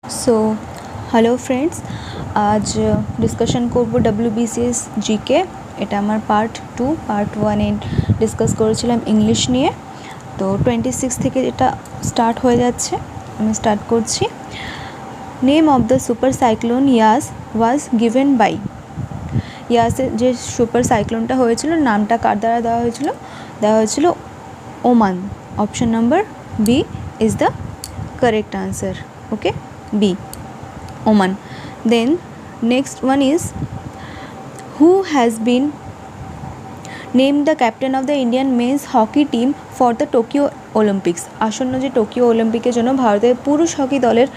So hello friends, आज discussion করব WBCS GK. এটা আমার পার্ট 1 এ ডিসকাস করেছিলাম ইংলিশ নিয়ে। তো 26 থেকে এটা স্টার্ট হয়ে যাচ্ছে। আমি স্টার্ট করছি। Name of the super cyclone Yaas was given by. ইয়াসের যে সুপার সাইক্লোনটা হয়েছিল নামটা কার দ্বারা দেওয়া হয়েছিল Oman. Option number B is the correct answer. Okay, B, Oman. Then next one is, who has been named the captain of the Indian men's hockey team for the Tokyo Olympics? আসন্ন যে Tokyo অলিম্পিকের জন্য ভারতের পুরুষ hockey দলের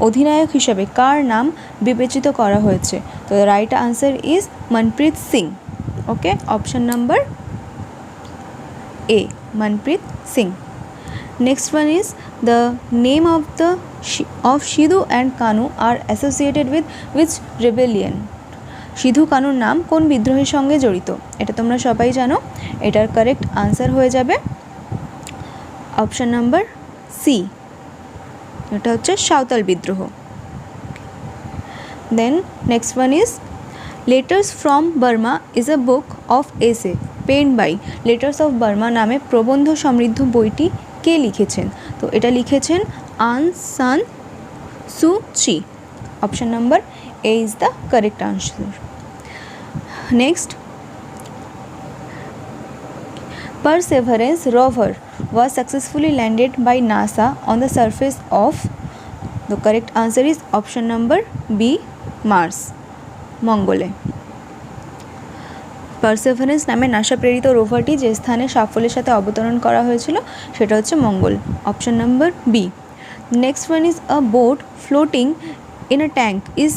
অধিনায়ক হিসেবে কার নাম বিবেচিত করা হয়েছে? তো right answer is Manpreet Singh. Okay, option number A, Manpreet Singh. Next one is, the name of Sidhu and Kanu are associated with which rebellion? Sidhu কানুর নাম কোন বিদ্রোহের সঙ্গে জড়িত? এটা তোমরা সবাই জানো। এটার কারেক্ট আনসার হয়ে যাবে অপশন নাম্বার সি, এটা হচ্ছে সাঁওতাল বিদ্রোহ। Then next one is, letters from Burma is a book of essay pen by. Letters of Burma নামে প্রবন্ধ সমৃদ্ধ বইটি কে লিখেছেন? তো এটা লিখেছেন Aung San Suu Kyi. Option number A is the correct answer. Next, Perseverance rover was successfully landed by NASA on the surface of, the correct answer is option number B, Mars, মঙ্গলে। পারসেভারেন্স নামে NASA প্রেরিত রোভারটি যে স্থানে সাফল্যের সাথে অবতরণ করা হয়েছিল সেটা হচ্ছে মঙ্গল। Option number B. Next one is, a boat floating in a tank is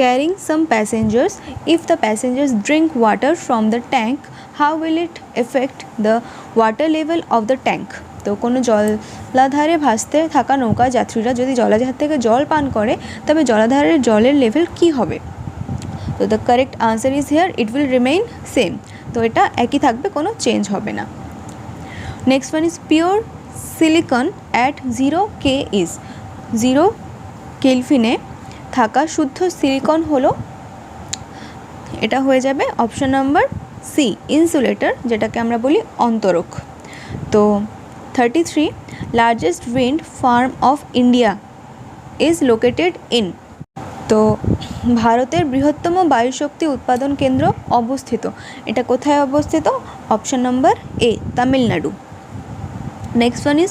carrying some passengers. If the passengers drink water from the tank, how will it affect the water level of the tank? তো কোনো জলাধারে ভাসতে থাকা নৌকা যাত্রীরা যদি জলাধার থেকে জল পান করে তবে জলাধারের জলের লেভেল কী হবে? তো the correct answer is here, it will remain same. তো এটা একই থাকবে, কোনো চেঞ্জ হবে না। Next one is, pure silicon at 0K is. 0 কেলভিনে থাকা শুদ্ধ সিলিকন হলো, এটা হয়ে যাবে অপশন নাম্বার সি, ইনসুলেটর, যেটাকে আমরা বলি অন্তরক। তো 33, largest wind farm of India is located in. তো ভারতের বৃহত্তম বায়ুশক্তি উৎপাদন কেন্দ্র অবস্থিত, এটা কোথায় অবস্থিত? Option number A, Tamil Nadu. Next one is,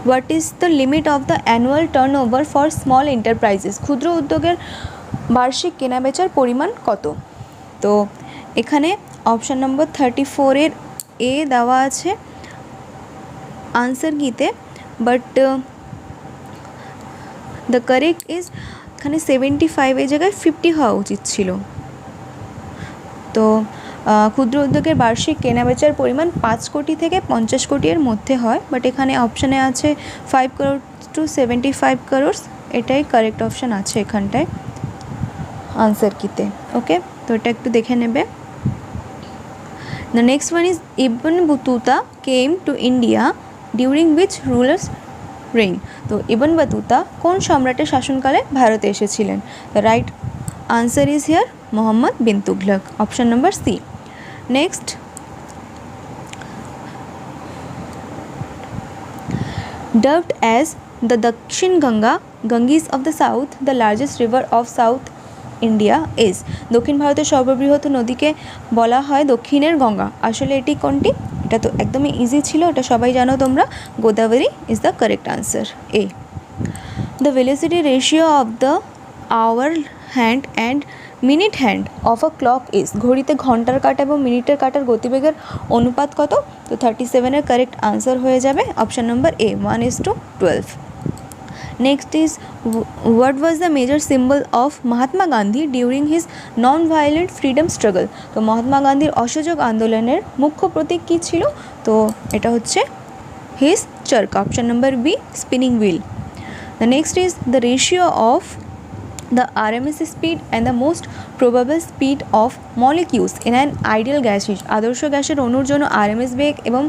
what is the limit of the annual turn over for small enterprises? ক্ষুদ্র উদ্যোগের বার্ষিক কেনাবেচার পরিমাণ কত? তো এখানে অপশন নম্বর 34 এর এ দেওয়া আছে আনসার গীতে, বাট দ্য কারেক্ট ইজ এখানে 75 এর জায়গায় 50 হওয়া উচিত ছিল। তো ক্ষুদ্র উদ্যোগের বার্ষিক কেনাবেচার পরিমাণ 5 কোটি থেকে 50 কোটির মধ্যে হয়, বাট এখানে অপশানে আছে 5 crore to 75 crores। এটাই কারেক্ট অপশান আছে এখানটায় আনসার কিতে। ওকে, তো এটা একটু দেখে নেবে। The next one is, Ibn Battuta came to India during which rulers reign? তো ইবন বতুতা কোন সম্রাটের শাসনকালে ভারতে এসেছিলেন? The right answer is here Muhammad bin Tughlaq. Option number C. Next, dubbed as the Dakshin Ganga, Ganges of the South, the largest river of South India is। দক্ষিণ ভারতের সর্ববৃহৎ নদীকে বলা হয় দক্ষিণের গঙ্গা। আসলে এটি কোনটি? এটা তো একদমই ইজি ছিল, এটা সবাই জানো তোমরা, Godavari is the correct answer, A. The velocity ratio of the hour hand and minute hand of a clock is. ঘড়িতে ঘন্টার কাঁটা এবং মিনিটের কাঁটার গতিবেগের অনুপাত কত? তো 37 এর কারেক্ট আনসার হয়ে যাবে option number A, 1:12। Next is, what was the major symbol of Mahatma Gandhi during his non violent freedom struggle? তো মহাত্মা গান্ধীর অসহযোগ আন্দোলনের মুখ্য প্রতীক কী ছিল? তো এটা হচ্ছে his charkha. Option number B, spinning wheel. The next is, the ratio of the RMS speed and the most probable speed of molecules in an ideal gas is। আদর্শ গ্যাসের অণুর জন্য RMS বেগ এবং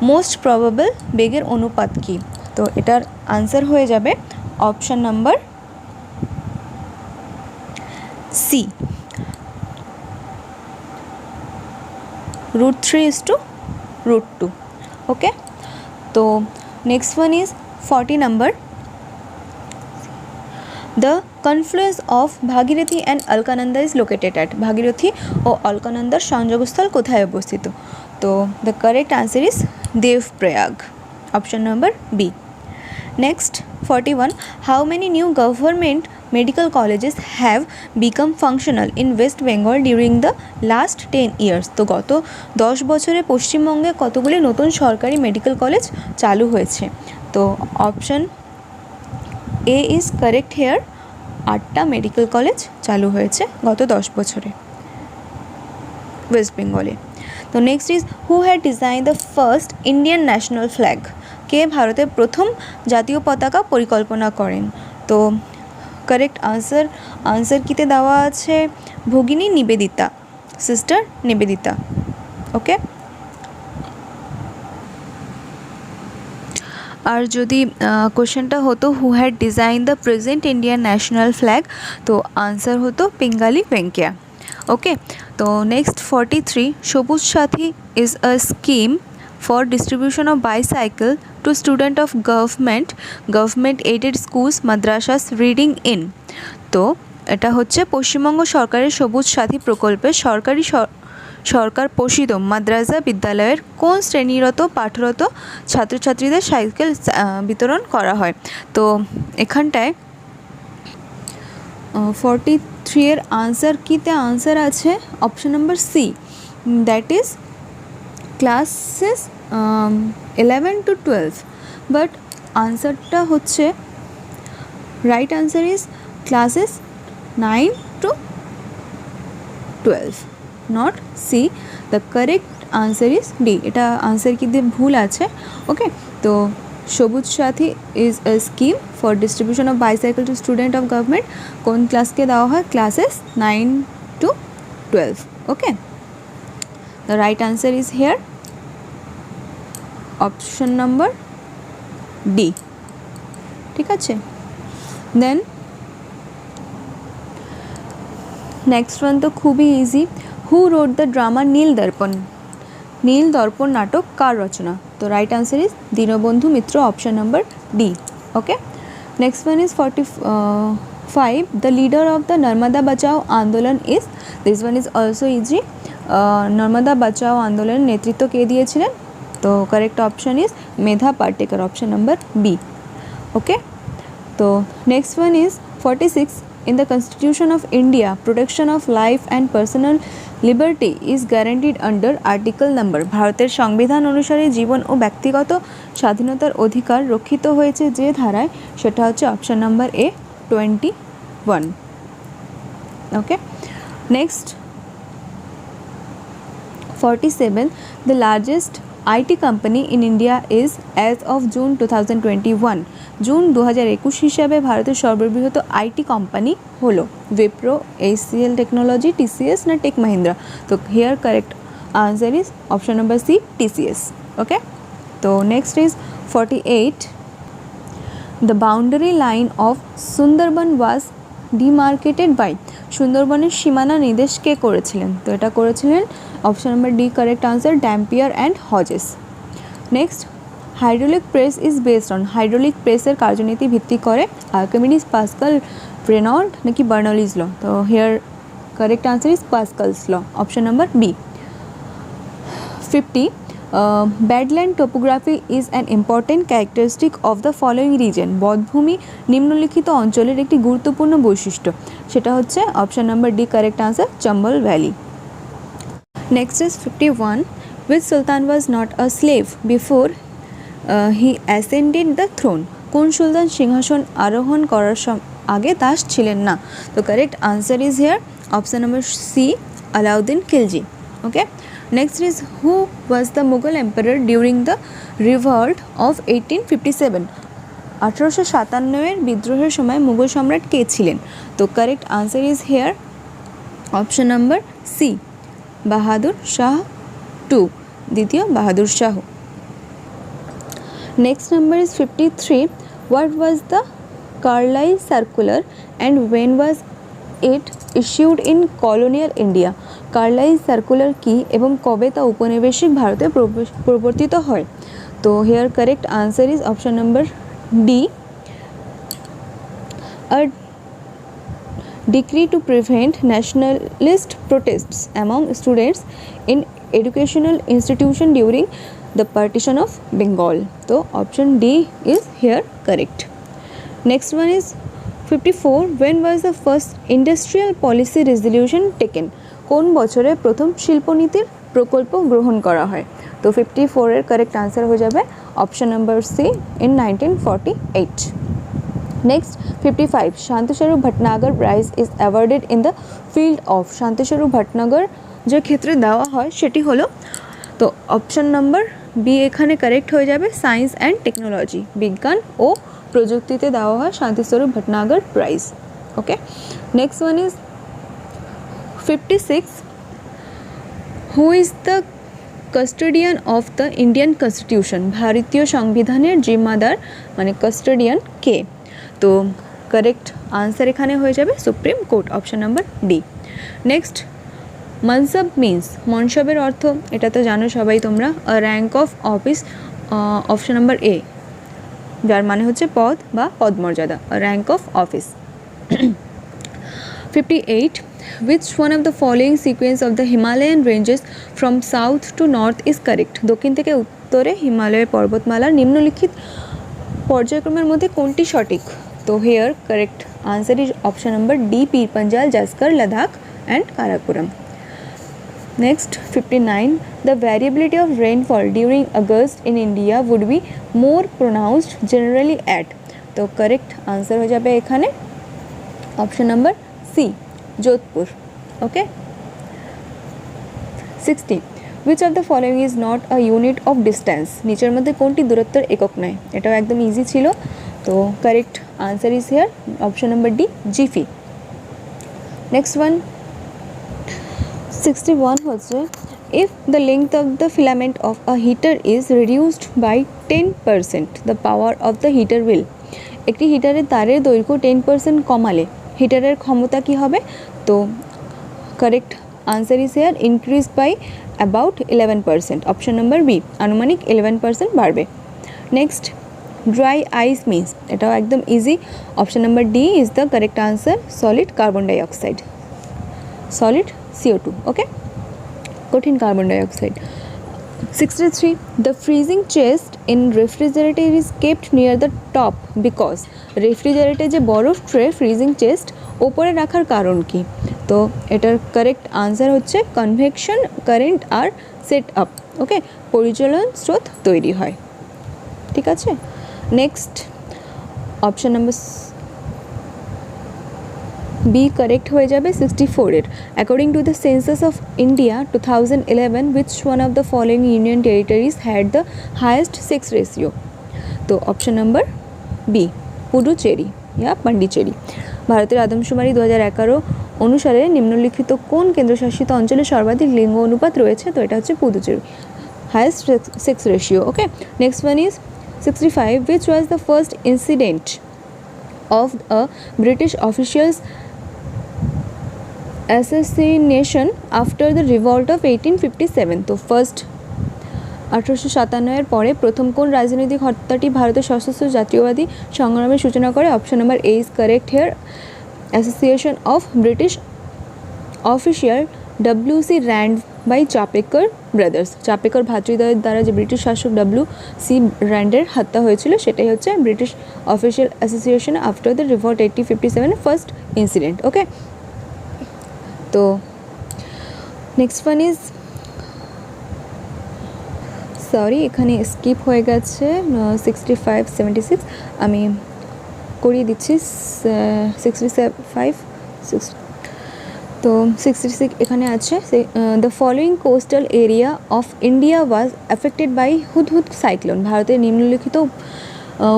মোস্ট প্রবাবল বেগের অনুপাত কী? তো এটার আনসার হয়ে যাবে option number C, √3:√2. Okay, so next one is 40 number. The confluence of Bhagirathi and Alkananda is located at. Bhagirathi ও অলকানন্দার সংযোগস্থল কোথায় অবস্থিত? তো the correct answer is Devprayag, option number B. Next 41, how many new government medical colleges have become functional in West Bengal during the last 10 years? তো গত 10 বছরে পশ্চিমবঙ্গে কতগুলি নতুন সরকারি মেডিকেল কলেজ চালু হয়েছে? তো option A is correct here, 8টা মেডিকেল কলেজ চালু হয়েছে গত 10 বছরে ওয়েস্ট বেঙ্গলে। তো next is who had design the first Indian national flag? কে ভারতের প্রথম জাতীয় পতাকা পরিকল্পনা করেন? তো কারেক্ট আনসার কিতে দেওয়া আছে ভগিনী নিবেদিতা, সিস্টার নিবেদিতা। ওকে, আর যদি কোশ্চেনটা হতো হু had design the present Indian national flag, তো আনসার হতো পিঙ্গালি ভেঙ্কাইয়া। ওকে, তো নেক্সট 43, সবুজ Sathi is a scheme for distribution of bicycle to student of government aided schools madrasas reading in. তো এটা হচ্ছে পশ্চিমবঙ্গ সরকারের সবুজ সাথী প্রকল্পে সরকার পোষিত মাদ্রাসা বিদ্যালয়ের কোন শ্রেণীরত পাঠরত ছাত্রছাত্রীদের সাইকেল বিতরণ করা হয়? তো এখানটায় 43 এর আনসার কিতে আনসার আছে option number C, that is classes 11 to 12, but আনসারটা হচ্ছে right answer is classes 9 to 12, not C. The correct answer is D. এটা আনসার কি দিয়ে ভুল আছে। ওকে, তো Sabuj Sathi is a scheme for distribution of bicycle to student of government কোন ক্লাসকে দেওয়া হয়? Classes 9 to 12. Okay, the right answer is here option number D. ঠিক আছে, দেন নেক্সট ওয়ান তো খুবই easy. Who wrote the drama Neel Darpan? Neel Darpan নাটক কার রচনা? তো right answer is Dinabandhu Mitra, option number D. Okay, next one is 45, the leader of the Narmada Bachao Andolan is? This one is also easy. Narmada Bachao আন্দোলনের নেতৃত্ব কে দিয়েছিলেন? তো correct option is Medha Patkar, option number B. Okay, তো next one is 46, in the Constitution of India, protection of life and personal liberty is guaranteed under article number? ভারতের সংবিধান অনুসারে জীবন ও ব্যক্তিগত স্বাধীনতার অধিকার রক্ষিত হয়েছে যে ধারায়, সেটা হচ্ছে option number A 21। Okay, next 47, the largest IT company in India is as of June 2021. June 2021 হিসাবে ভারতের সর্ববৃহৎ আইটি কোম্পানি হলো উইপ্রো, HCL টেকনোলজি, TCS না টেক মাহিন্দ্রা? তো here correct answer is option number C, TCS। Okay, তো next is 48, the boundary line of Sundarban was demarcated by? সুন্দরবনের সীমানা নির্দেশ কে করেছিলেন? তো এটা করেছিলেন option number D, correct answer Dampier and Hodges. Next, hydraulic press is based on? Hydraulic প্রেসের কার্যনীতি ভিত্তি করে আর্কিমিডিস, পাস্কাল, রেনল্ড নাকি বার্নৌলিজ ল? তো here correct answer is Pascal's law, option number B. 50, badland topography is an important characteristic of the following region? বধভূমি নিম্নলিখিত অঞ্চলের একটি গুরুত্বপূর্ণ বৈশিষ্ট্য, সেটা হচ্ছে option number D, correct answer Chambal valley. Next is 51, which sultan was not a slave before he ascended the throne? কোন সুলতান সিংহাসন আরোহণ করার আগে দাস ছিলেন না? তো correct answer is here option number C, Alauddin Khilji. Okay, next is who was the Mughal emperor during the revolt of 1857? 1857 বিদ্রোহের সময় মুঘল সম্রাট কে ছিলেন? তো correct answer is here option number C, Bahadur Shah two, দ্বিতীয় Bahadur Shah. Next number is 53, what was the Carlisle Circular and when was it issued in colonial India? Carlisle Circular কি এবং কবে তা উপনিবেশিক ভারতে প্রবর্তিত হয়? তো here correct answer is option number D. A decree to prevent nationalist protests among students in educational institution during the partition of Bengal. So option D is here correct. Next one is 54. When was the first industrial policy resolution taken? কোন বছরে প্রথম শিল্পনীতির প্রকল্প গ্রহণ করা হয়? তো 54 এর correct answer হয়ে যাবে option number C in 1948. Next 55. Shantaswarup Bhatnagar Prize is awarded in the field of Shantaswarup Bhatnagar যে ক্ষেত্রে দেওয়া হয় সেটি হলো, তো অপশন নাম্বার বি এখানে কারেক্ট হয়ে যাবে সায়েন্স অ্যান্ড টেকনোলজি, বিজ্ঞান ও প্রযুক্তিতে দেওয়া হয় Shanti Swarup Bhatnagar prize. Okay, next one is 56. Who is the custodian of the Indian constitution? ভারতীয় সংবিধানের জিম্মাদার মানে কাস্টোডিয়ান কে? তো কারেক্ট আনসার এখানে হয়ে যাবে Supreme Court, option number D. Next mansab means, মনসবের অর্থ এটা তো জানো সবাই তোমরা, rank of office, option number A, যার মানে হচ্ছে পদ বা পদমর্যাদা, rank of office. 58. Which one of the following sequence of the Himalayan ranges from south to north is correct? দক্ষিণ থেকে উত্তরে হিমালয়ের পর্বতমালার নিম্নলিখিত পর্যায়ক্রমের মধ্যে কোনটি সঠিক? তো here correct answer is option number D, Pir Panjal, Zanskar, Ladakh and Karakoram. Next 59. The variability of rainfall during August in India would be more pronounced generally at? তো কারেক্ট আনসার হয়ে যাবে এখানে option number C, Jodhpur. Okay. 60. Which of the following is not a unit of distance? নিচের মধ্যে কোনটি দূরত্বের একক নয়? এটাও একদম ইজি ছিল, তো correct answer is here option number D, jiffy. Next one 61 হচ্ছে, if the length of the filament of a heater is reduced by 10%, the power of the heater will? একটি হিটারের তারের দৈর্ঘ্য 10% কমালে হিটারের ক্ষমতা কি হবে? তো correct answer is here increase by about 11%, option number B, আনুমানিক 11% বাড়বে। নেক্সট ড্রাই আইস মিন্স, এটাও একদম easy, option number D is the correct answer, solid carbon dioxide, solid CO2, okay, কঠিন carbon dioxide. 63. The freezing chest in refrigerator is kept near the top because? রেফ্রিজারেটরে যে বরফ tray freezing chest ওপরে রাখার কারণ কি? তো এটার কারেক্ট আনসার হচ্ছে convection current are set up, okay, পরিচালন স্রোত তৈরি হয়, ঠিক আছে। Next option number B correct হয়ে যাবে 64 এর। According to the census of India 2011, which one of the following union territories had the highest sex ratio? তো অপশন নাম্বার বি, পুডুচেরি ইয়া পন্ডিচেরি। ভারতের আদমশুমারি 2011 অনুসারে নিম্নলিখিত কোন কেন্দ্রশাসিত অঞ্চলে সর্বাধিক লিঙ্গ অনুপাত রয়েছে? তো এটা হচ্ছে Puducherry, highest sex ratio. Okay, next one is 65. Which was the first incident of a British official's assassination after the revolt of 1857? তো ফার্স্ট 1857 এর পরে প্রথম কোন রাজনৈতিক হত্যাটি ভারতের সশস্ত্র জাতীয়বাদী সংগ্রামের সূচনা করে? Option number A is correct here, association of British official WC Rand by Chapekar brothers. Chapekar ভ্রাতৃদ্বয়ের দ্বারা যে ব্রিটিশ শাসক WC র্যান্ডের হত্যা হয়েছিল সেটাই হচ্ছে British official association after the revolt 1857 first incident. Okay, তো নেক্সট ওয়ান ইজ, সরি এখানে স্কিপ হয়ে গেছে 65 76, আমি করিয়ে দিচ্ছি 65 6, তো 66 এখানে আছে। The following coastal area of India was affected by Hudhud cyclone. ভারতের নিম্নলিখিত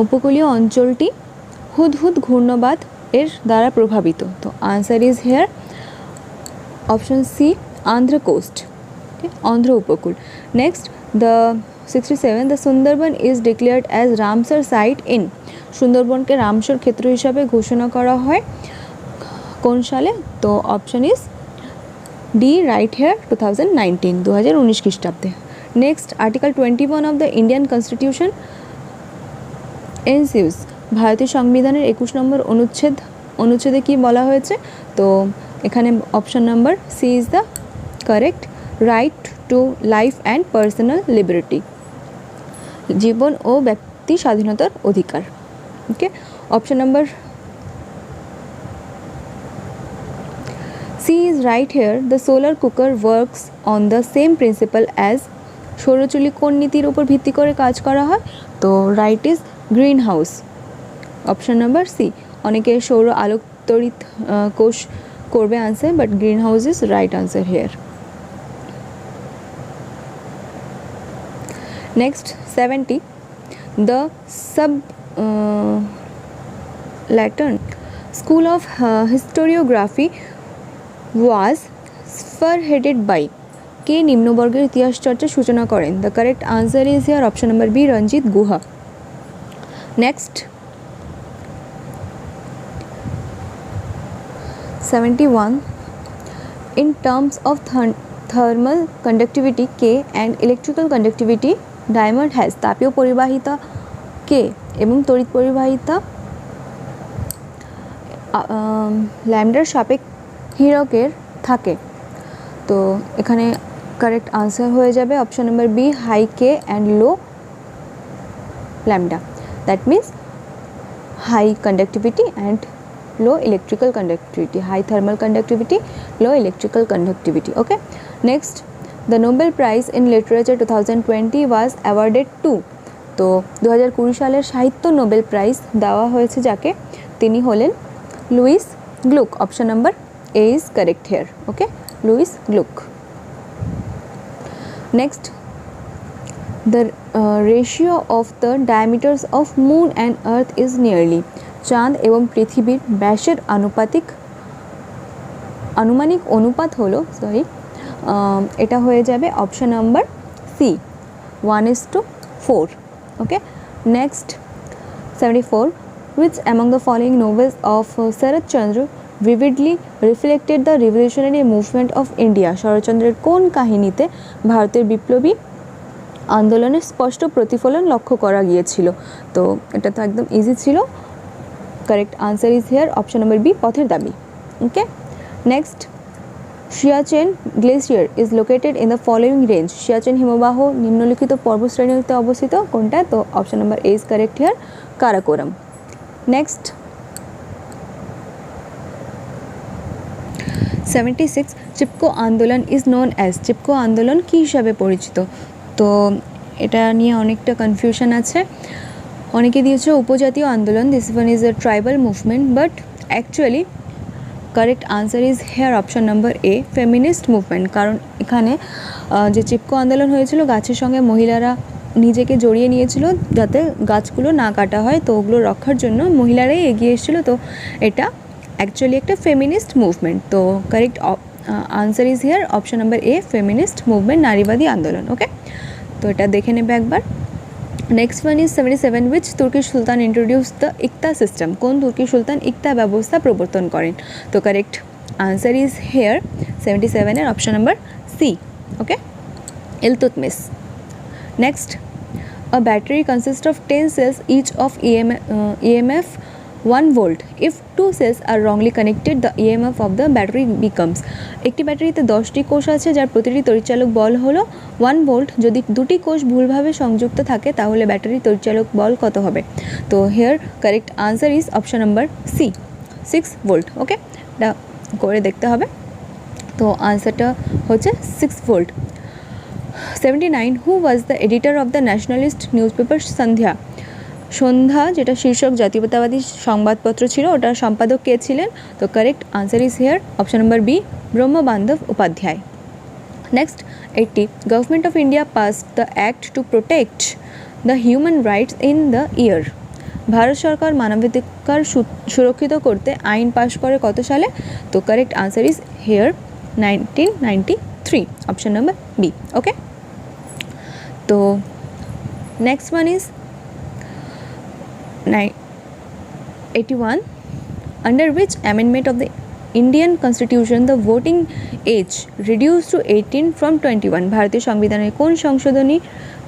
উপকূলীয় অঞ্চলটি হুদহুদ ঘূর্ণবাদ এর দ্বারা প্রভাবিত। তো answer is here option C, Andhra coast, Andhra উপকূল। Next the 67 the Sundarban is declared as Ramsar site in, সুন্দরবনকে রামসর ক্ষেত্র হিসাবে ঘোষণা করা হয় কোন সালে? তো option is D right here 2019, 2019 খ্রিস্টাব্দে। Next article 21 of the Indian constitution ensures, ভারতীয় সংবিধানের 21 নম্বর অনুচ্ছেদে কি বলা হয়েছে? তো এখানে option number C is the correct, right to life and personal liberty, জীবন ও ব্যক্তি স্বাধীনতার অধিকার। Okay, option number C is right here, the solar cooker works on the same principle as, সৌরচুল্লি কোন নীতির উপর ভিত্তি করে কাজ করা হয়? তো right is green house, option number C. অনেকে সৌর আলোক তড়িৎ কোষ করবে answer, but green house is right answer here. Next 70, the Latin School of Historiography was spearheaded by, কে নিম্নবর্গের ইতিহাস চর্চার সূচনা করেন? The correct answer is here option number B, Ranajit Guha. Next 71, in terms of thermal conductivity K and electrical conductivity diamond has, তাপীয় পরিবাহিতা K এবং তড়িৎ পরিবাহিতা ল্যামডার সাপেক্ষিরকের থাকে। তো এখানে কারেক্ট আনসার হয়ে যাবে option number B, high K and low lambda, that means high conductivity and low electrical conductivity, high thermal conductivity, low electrical conductivity. Okay, next the Nobel Prize in Literature 2020 was awarded to, তো 2020 সালের সাহিত্য Nobel prize দেওয়া হয়েছে যাকে? তিনি হলেন Louise Gluck, option number A is correct here. Okay, Louise Gluck. Next the ratio of the diameters of moon and earth is nearly, চাঁদ এবং পৃথিবীর ব্যাসের আনুমানিক অনুপাত হলো এটা হয়ে যাবে option number C, 1:4। Okay, next 74, which among the following novels of Sarath Chandra vividly reflected the revolutionary movement of India, শরৎচন্দ্রের কোন কাহিনীতে ভারতের বিপ্লবী আন্দোলনের স্পষ্ট প্রতিফলন লক্ষ্য করা গিয়েছিল? তো এটা তো একদম ইজি ছিল, correct answer is here option number B, Pather Dabi. Okay, next Siachen glacier is located in the following range, Siachen হিমবাহ নিম্নলিখিত পর্বতশ্রেণীতে অবস্থিত কোনটা? তো option number A is correct here, Karakoram. Next 76, Chipko Andolan is known as, Chipko আন্দোলন কী হিসাবে পরিচিত? তো এটা নিয়ে অনেকটা কনফিউশন আছে, অনেকে দিয়েছে উপজাতীয় আন্দোলন, this one is a tribal movement, but actually correct answer is here option number A, feminist movement. কারণ এখানে যে চিপকো আন্দোলন হয়েছিল গাছের সঙ্গে মহিলারা নিজেকে জড়িয়ে নিয়েছিল যাতে গাছগুলো না কাটা হয়, তো ওগুলো রক্ষার জন্য মহিলারাই এগিয়ে এসেছিলো, তো এটা অ্যাকচুয়ালি একটা ফেমিনিস্ট মুভমেন্ট। তো correct answer is here option number A, feminist movement, নারীবাদী আন্দোলন। ওকে, তো এটা দেখে নেবে একবার। নেক্সট ওয়ান ইজ 77, উইচ তুর্কি sultan introduce the iqta system, কোন তুর্কি সুলতান ইকতা ব্যবস্থা প্রবর্তন করেন? তো correct answer is here 77 option number C. Okay, Iltutmish. Next, a battery consist of 10 cells each of EMF 1 volt. If 2 cells are wrongly connected, the EMF of the battery becomes, একটি ব্যাটারিতে 10টি কোষ আছে যার প্রতিটি তড়িৎচালক বল হলো 1 ভোল্ট, যদি দুটি কোষ ভুলভাবে সংযুক্ত থাকে তাহলে ব্যাটারির তড়িৎচালক বল কত হবে? তো here correct answer is option number C, 6 volt. Okay, এটা করে দেখতে হবে, তো আনসারটা হচ্ছে 6 volt. 79, who was the editor of the nationalist newspaper Sandhya, Sandhya যেটা শীর্ষক জাতীয়তাবাদী সংবাদপত্র ছিল, ওটার সম্পাদক কে ছিলেন? তো correct answer is here option number B, Brahmabandhab Upadhyay. Next 80, government of India passed the act to protect the human rights in the year, Bharat সরকার মানবাধিকার সুরক্ষিত করতে আইন পাশ করে কত সালে? তো correct answer is here 1993, option number B. Okay, তো Next one is 81. Under which amendment of the Indian Constitution the voting age reduced to 18 from 21? ভারতীয় সংবিধানের কোন সংশোধনী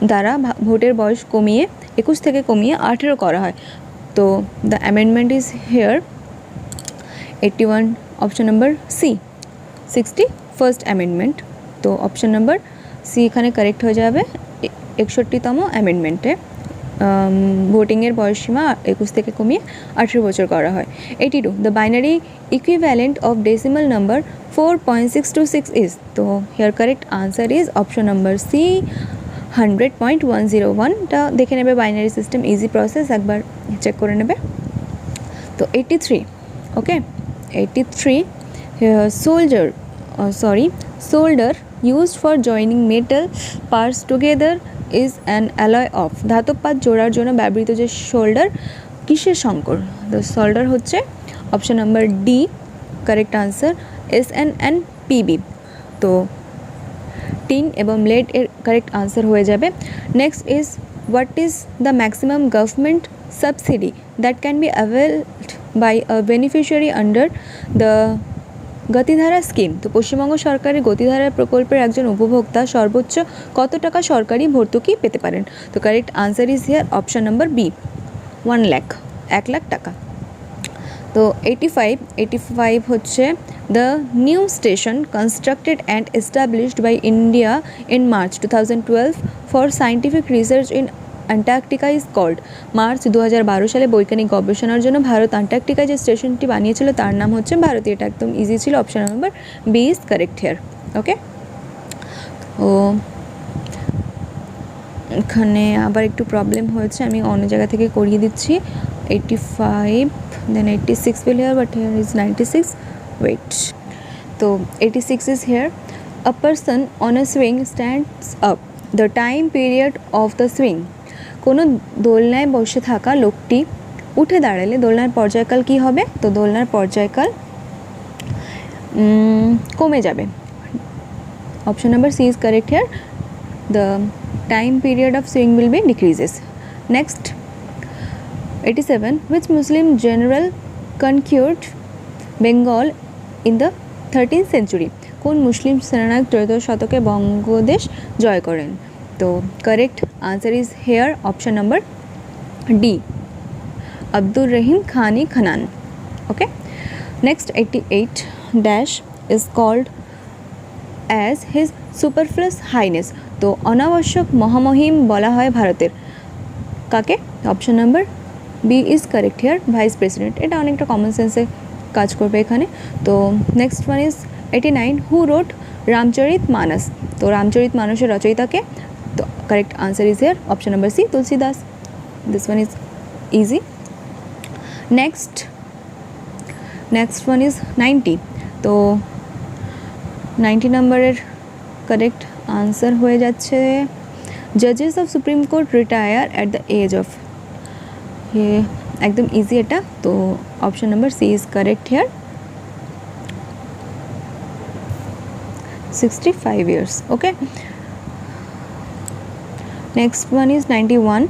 দ্বারা ভোটের বয়স কমিয়ে 21 থেকে কমিয়ে 18 করা হয়? তো the amendment is here 81, option number C, 61st amendment. তো অপশন নাম্বার সি এখানে কারেক্ট হয়ে যাবে। 61তম অ্যামেন্ডমেন্টে ভোটিংয়ের বয়সসীমা 21 থেকে কমিয়ে 18 বছর করা হয়। 82. The binary equivalent of decimal number 4.626 is. তো here correct answer is option number C 100.101টা দেখে নেবে। বাইনারি সিস্টেম ইজি প্রসেস, একবার চেক করে নেবে। তো 83, ওকে 83 solder used for joining metal parts together is an alloy of। ধাতব পাত জোড়ার জন্য ব্যবহৃত যে শোল্ডার কিসের সংকর? তো সোল্ডার হচ্ছে option number D correct answer SNNPB। তো টিন এবং লেড এর কারেক্ট আনসার হয়ে যাবে। Next is what is the maximum government subsidy that can be availed by a beneficiary under the Gatidhara scheme. তো পশ্চিমবঙ্গ সরকারের গতিধারা প্রকল্পের একজন উপভোক্তা সর্বোচ্চ কত টাকা সরকারি ভর্তুকি পেতে পারেন? তো correct answer is here option number B 1 lakh, 1 lakh টাকা। তো 85 হচ্ছে the new station constructed and established by India in March 2012 for scientific research in Antarctica is called. March 2012 সালে বৈজ্ঞানিক গবেষণার জন্য ভারত অ্যান্টার্কটিকায় যে স্টেশনটি বানিয়েছিল তার নাম হচ্ছে ভারতী। এটা একদম ইজি ছিল, option number B is correct here. Okay, ও এখানে আবার একটু প্রবলেম হয়েছে, আমি অন্য জায়গা থেকে করিয়ে দিচ্ছি। 85 then 86 will here, but here is 96. wait, so 86 is here. A person on a swing stands up. The time period of the swing. কোনো দোলনায় বসে থাকা লোকটি উঠে দাঁড়ালে দোলনার পর্যায়কাল কি হবে? তো দোলনার পর্যায়কাল কমে যাবে। Option number C is correct here. The time period of swing will be decreases. Next 87. which Muslim general conquered Bengal in the 13th century? কোন মুসলিম সেনানায়ক ত্রয়োদশ শতকে বঙ্গদেশ জয় করেন? তো correct answer is here option number D Abdur Rahim Khani Khanan. Okay, next 88 dash is called as his superfluous highness. তো অনাবশ্যক মহামহিম বলা হয় ভারতের কাকে? Option number B is correct here vice president. এটা অনেকটা কমন সেন্সে কাজ করবে এখানে। তো next one is 89. Who wrote Ramcharit Manas? তো রামচরিত মানসের রচয়িতাকে? তো correct answer is here option number C Tulsidas. This one is easy. Next one is 90. তো 90 নাম্বারের কারেক্ট আনসার হয়ে যাচ্ছে জাজেস of supreme court retire at the age of. একদম ইজি এটা। তো option number C is correct here 65 years. Okay, next one is 91.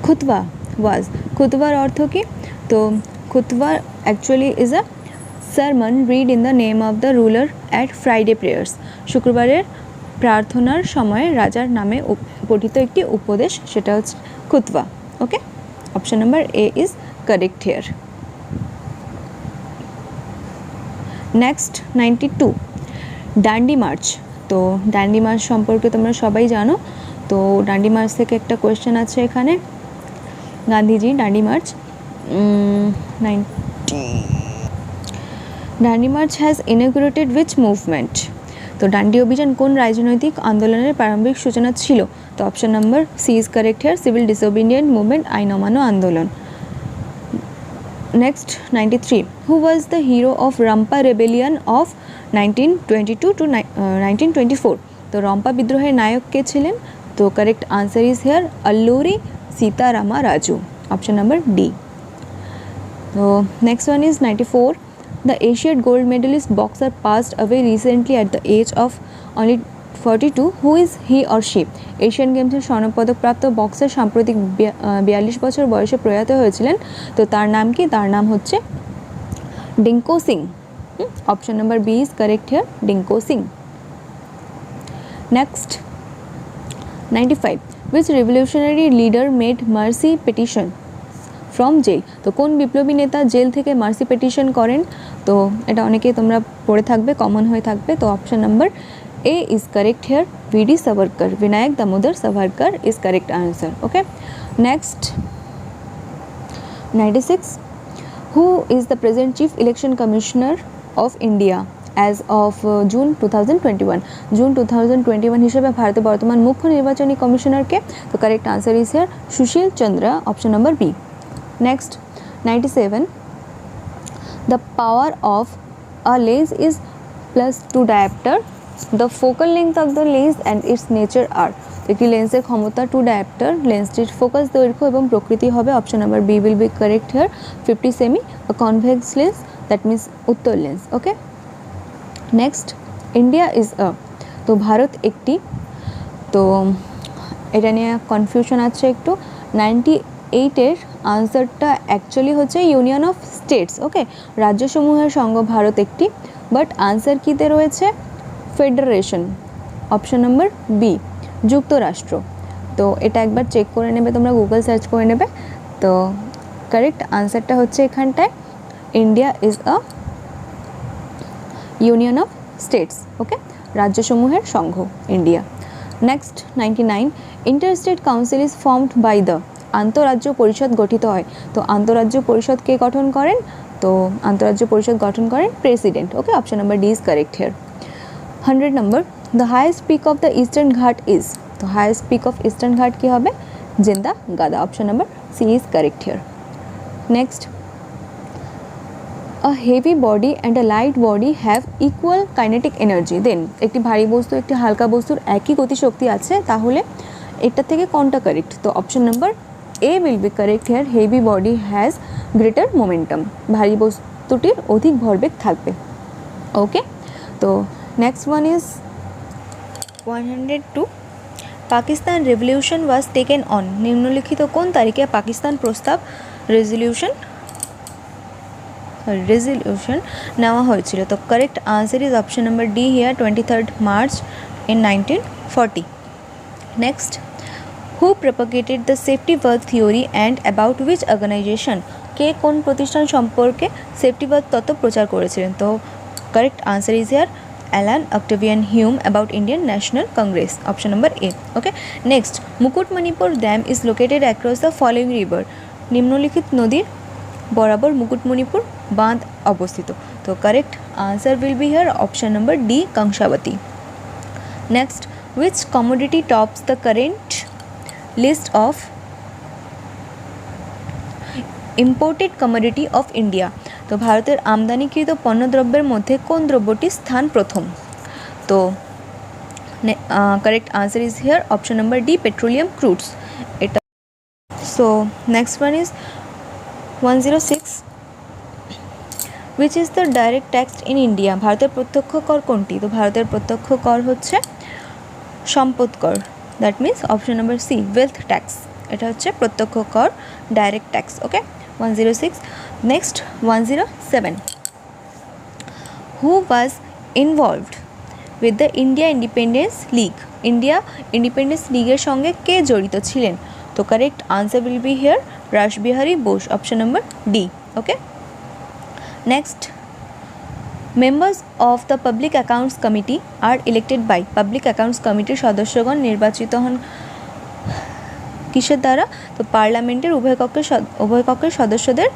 খুতবা was. খুতবার অর্থ কি? তো খুতবা actually is a sermon read in the name of the ruler at Friday prayers. শুক্রবারের প্রার্থনার সময় রাজার নামে পঠিত একটি উপদেশ, সেটা হচ্ছে খুতবা। Okay, option number A is correct here. Next 92. Dandi march. তো ডান্ডি মার্চ সম্পর্কে তোমরা সবাই জানো। তো ডান্ডি মার্চ থেকে একটা কোয়েশ্চেন আছে এখানে। Gandhiji Dandi march Dandi march has inaugurated which movement? তো ডান্ডি অভিযান কোন রাজনৈতিক আন্দোলনের প্রারম্ভিক সূচনা ছিল? তো option number C is correct here civil disobedient movement, আইন অমান্য আন্দোলন। Next 93. Who was the hero of Rampa rebellion of 1922 to 1924? তো রম্পা বিদ্রোহের নায়ক কে ছিলেন? তো correct answer is here Alluri Sitarama Raju, option number D. তো next one is 94. The Asian gold medalist boxer passed away recently at the age of only 42 who is he or she? Asian গেমসের স্বর্ণপদকপ্রাপ্ত boxer সাম্প্রতিক 42 বছর বয়সে প্রয়াত হয়েছিলেন, তো তার নাম কি? তার নাম হচ্ছে Dingko Singh. Option number B is correct here, Dingko Singh. Next 95 which revolutionary leader made mercy petition from jail? তো কোন বিপ্লবী নেতা জেল থেকে মার্সি পিটিশন করেন? তো এটা অনেকেই তোমরা পড়ে থাকবে, কমন হয়ে থাকবে। তো option number A is correct here, VD Savarkar, Vinayak Damodar Savarkar is correct answer. Okay, next 96 who is the present chief election commissioner of India as of June 2021? June 2021 হিসেবে ভারতের বর্তমান মুখ্য নির্বাচনী কমিশনারকে? তো correct answer is here Sushil Chandra, option number B. Next 97 the power of a lens is +2 diopter, the focal length of the lens and its nature are? একটি লেন্সের ক্ষমতা 2 diopter, লেন্সটির ফোকাস দৈর্ঘ্য এবং প্রকৃতি হবে, option number B will be correct here, 50 semi, a convex lens, that means উত্তল lens. Okay, next India is আ, তো ভারত একটি, তো এটা নিয়ে কনফিউশন আছে একটু। 98-এর আনসারটা অ্যাকচুয়ালি হচ্ছে ইউনিয়ন অফ স্টেটস। ওকে, রাজ্যসমূহের সংঘ ভারত একটি, বাট আনসার কীতে রয়েছে? ফেডারেশন, অপশন নাম্বার বি, যুক্তরাষ্ট্র। তো এটা একবার চেক করে নেবে, তোমরা গুগল সার্চ করে নেবে। তো কারেক্ট আনসারটা হচ্ছে এখানটায় India is a union of states. Okay, রাজ্যসমূহের সংঘ India. Next 99 interstate council is formed by the, আন্তঃরাজ্য পরিষদ গঠিত হয়। তো আন্তঃরাজ্য পরিষদ কে গঠন করেন? তো আন্তঃরাজ্য পরিষদ গঠন করেন president. Okay, option number D is correct here. 100 নম্বর the highest peak of the eastern Ghat is, তো highest peak of eastern Ghat কী হবে? Jindhagada, option number C is correct here. Next a heavy body and a light body have equal kinetic energy, then একটি ভারী বস্তু একটি হালকা বস্তুর একই গতিশক্তি আছে, তাহলে এটা থেকে কোনটা কারেক্ট? তো option number A will be correct here, heavy body has greater momentum, ভারী বস্তুটির অধিক ভরবেগ থাকবে। ওকে, তো next one is 102 Pakistan revolution was taken on, নিম্নলিখিত কোন তারিখে পাকিস্তান প্রস্তাব রেজলিউশন নেওয়া হয়েছিল? তো correct answer is option number D here, 23rd March in 1940। নেক্সট who propagated the safety valve theory and about which organization? কে কোন প্রতিষ্ঠান সম্পর্কে সেফটি ভালভ তত্ত্ব প্রচার করেছিলেন? তো correct answer is here Allan Octavian Hume about Indian National Congress, option number A. Okay, next Mukutmanipur dam is located across the following river, নিম্নলিখিত নদীর বরাবর মুকুটমণিপুর বাঁধ অবস্থিত। তো correct answer will be here option number D, Kangsabati. Next which commodity tops the current list of imported commodity of India? তো ভারতের আমদানিকৃত পণ্যদ্রব্যের মধ্যে কোন দ্রব্যটির স্থান প্রথম? তো correct answer is here option number D, petroleum crudes. এটা so next one is 106 which is the direct tax in India? ভারতের প্রত্যক্ষ কর কোনটি? তো ভারতের প্রত্যক্ষ কর হচ্ছে সম্পদ কর, that means option number C, wealth tax. এটা হচ্ছে প্রত্যক্ষ কর, direct tax. Okay, 106। Next 107 who was involved with the India independence league? India independence লিগের সঙ্গে কে জড়িত ছিলেন? তো correct answer will be here Rashbehari Bose, option number D. Okay, next members of the public accounts committee are elected by, public accounts কমিটির সদস্যগণ নির্বাচিত হন কিসের দ্বারা? তো পার্লামেন্টের উভয় কক্ষের সদস্যদের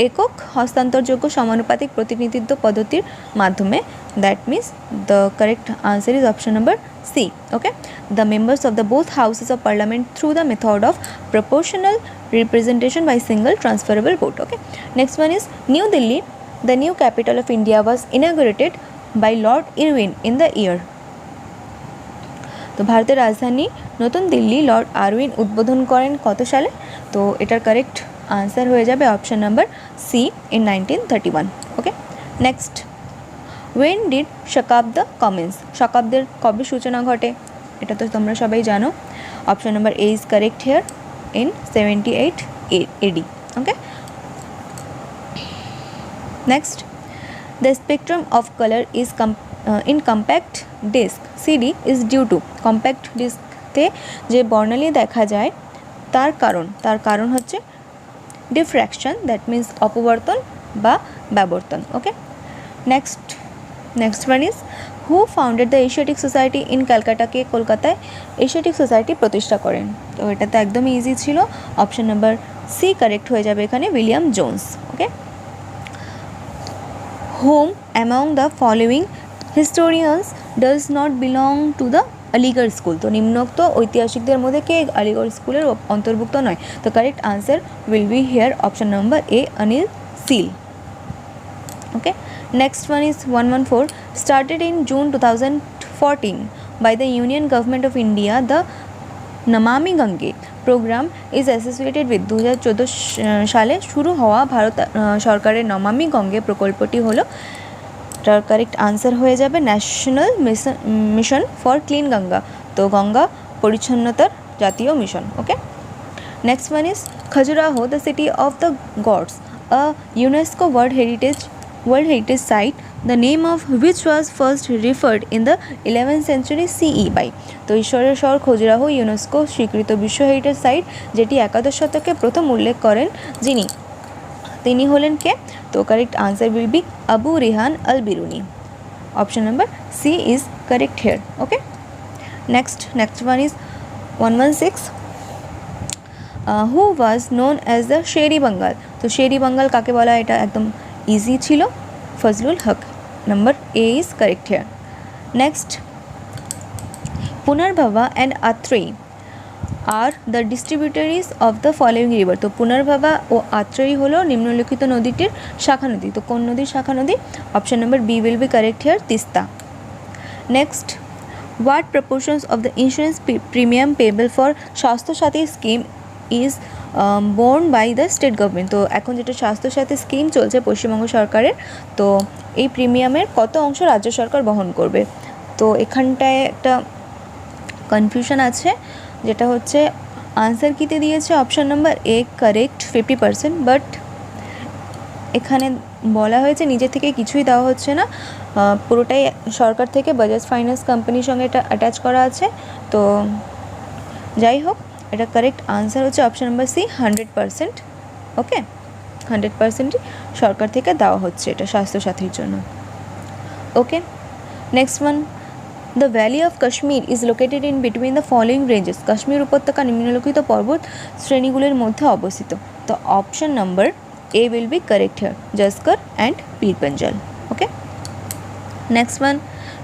একক হস্তান্তরযোগ্য সমানুপাতিক প্রতিনিধিত্ব পদ্ধতির মাধ্যমে, that means the correct answer is option number C. Okay, the members of the both houses of parliament through the method of proportional representation by single transferable vote. Okay, next one is New Delhi, the new capital of India, was inaugurated by Lord Irwin in the year? তো ভারতের রাজধানী নতুন Delhi Lord Irwin উদ্বোধন করেন কত সালে? তো এটার কারেক্ট আনসার হয়ে যাবে option number C, in 1931। Okay, next when did শকাব্দ কমেন্স, শকাব্দের কবে সূচনা ঘটে? এটা তো তোমরা সবাই জানো। Option number A is correct here, in 78 AD. Okay. Next, the spectrum of color is in compact disc CD is due to compact disc তে যে বর্ণালী দেখা যায় তার কারণ হচ্ছে ডিফ্র্যাকশন, দ্যাট মিন্স অপবর্তন বা ব্যবর্তন। Okay, next one is who founded the Asiatic society in ক্যালকাটাকে কলকাতায় এশিয়াটিক সোসাইটি প্রতিষ্ঠা করেন? তো এটা তো একদমই ইজি ছিল, অপশন নাম্বার সি কারেক্ট হয়ে যাবে এখানে, William Jones. Okay, whom among the following historians does not belong to the Aligarh school? তো নিম্নোক্ত ঐতিহাসিকদের মধ্যে কে আলিগড় স্কুলের অন্তর্ভুক্ত নয়? তো correct answer will be here option number A, Anil seal. Okay, next one is 114, started in June 2014 by the Union Government of India. The Namami Gange program is associated with 2014 সালে শুরু হওয়া ভারত সরকারের নমামি গঙ্গে প্রকল্পটি হলো, তার কারেক্ট আনসার হয়ে যাবে national mission for clean Ganga, তো গঙ্গা পরিচ্ছন্নতার জাতীয় mission. Okay, next one is Khajuraho the city of the gods, a UNESCO world heritage site, the name of which was first referred in the 11th century CE by? তো ঈশ্বরের শহর খজুরাহো UNESCO স্বীকৃত বিশ্ব heritage site, যেটি একাদশ শতকে প্রথম উল্লেখ করেন তিনি হলেন কে? তো correct answer will be Abu Rihan al Biruni. Option number C is correct here. Okay, next one is 116, who was known as the Sheri Bangal? তো শেরি বাঙ্গাল কাকে বলা? এটা একদম ইজি ছিল, ফজলুল হক। Number A is correct here. Next, Punarbhava and Atrey are the distributaries of the following river. তো পুনর্ভাবা ও আত্রেয়ী হলো নিম্নলিখিত নদীটির শাখা নদী। তো কোন নদীর শাখা নদী? Option number B will be correct here, Teesta. Next, what proportions of the insurance premium payable for স্বাস্থ্য সাথী scheme is borne by the state government? তো এখন যেটা স্বাস্থ্য সাথী স্কিম চলছে পশ্চিমবঙ্গ সরকারের, তো এই প্রিমিয়ামের কত অংশ রাজ্য সরকার বহন করবে? তো এখানটায় একটা কনফিউশন আছে, যেটা হচ্ছে আনসার কিতে দিয়েছে option number A correct 50%, but এখানে বলা হয়েছে নিজে থেকে কিছুই দেওয়া হচ্ছে না, পুরোটাই সরকার থেকে বাজাজ ফাইন্যান্স কোম্পানির সঙ্গে এটা অ্যাটাচ করা আছে। তো যাই হোক, এটা কারেক্ট আনসার হচ্ছে অপশন নাম্বার সি 100%। ওকে, 100%ই সরকার থেকে দেওয়া হচ্ছে এটা স্বাস্থ্যসাথীর জন্য। Okay, next one, the valley of Kashmir is located in between the following ranges. Kashmir উপত্যকা নিম্নলিখিত পর্বত শ্রেণীগুলির মধ্যে অবস্থিত। তো option number A will be correct here, Zanskar and Pir Panjal. Okay, next one,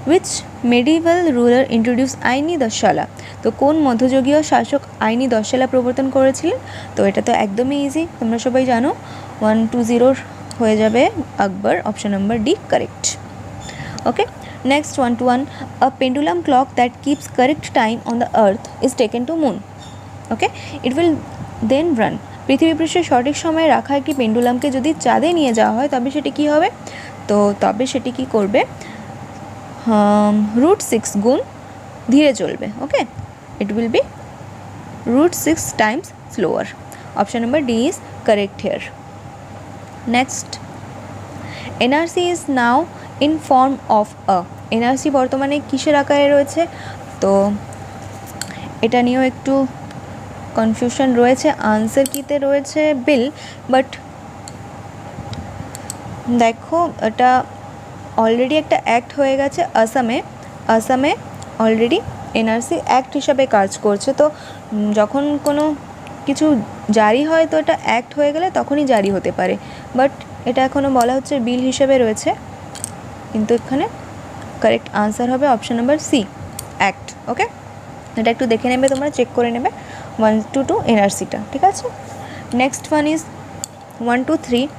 which medieval ruler introduce আইনি দশালা? তো কোন মধ্যযুগীয় শাসক আইনি দশালা প্রবর্তন করেছিলেন? তো এটা তো একদমই ইজি, তোমরা সবাই জানো, 120 হয়ে যাবে Akbar, option number D correct. Okay, next 121, a pendulum clock that keeps correct time on the earth is taken to moon. Okay, it will then run. পৃথিবী পৃষ্ঠে সঠিক সময়ে রাখা একটি পেন্ডুলামকে যদি চাঁদে নিয়ে যাওয়া হয় তবে সেটি কী হবে? তো তবে সেটি কী করবে? √6 গুণ ধীরে চলবে। ওকে, it will be √6 times slower. Option number D is correct here. Next, NRC is now in form of a, NRC বর্তমানে কিসের আকারে রয়েছে? তো এটা নিয়েও একটু কনফিউশন রয়েছে, আনসার কিতে রয়েছে বিল, বাট দেখো এটা অলরেডি একটা অ্যাক্ট হয়ে গেছে আসামে অলরেডি এনআরসি অ্যাক্ট হিসাবে কাজ করছে। তো যখন কোনো কিছু জারি হয় তো এটা অ্যাক্ট হয়ে গেলে তখনই জারি হতে পারে, বাট এটা এখনও বলা হচ্ছে বিল হিসেবে রয়েছে, কিন্তু এখানে কারেক্ট আনসার হবে অপশন নাম্বার সি, অ্যাক্ট। ওকে, এটা একটু দেখে নেবে, তোমরা চেক করে নেবে 122 এনআরসিটা, ঠিক আছে। Next one is 123,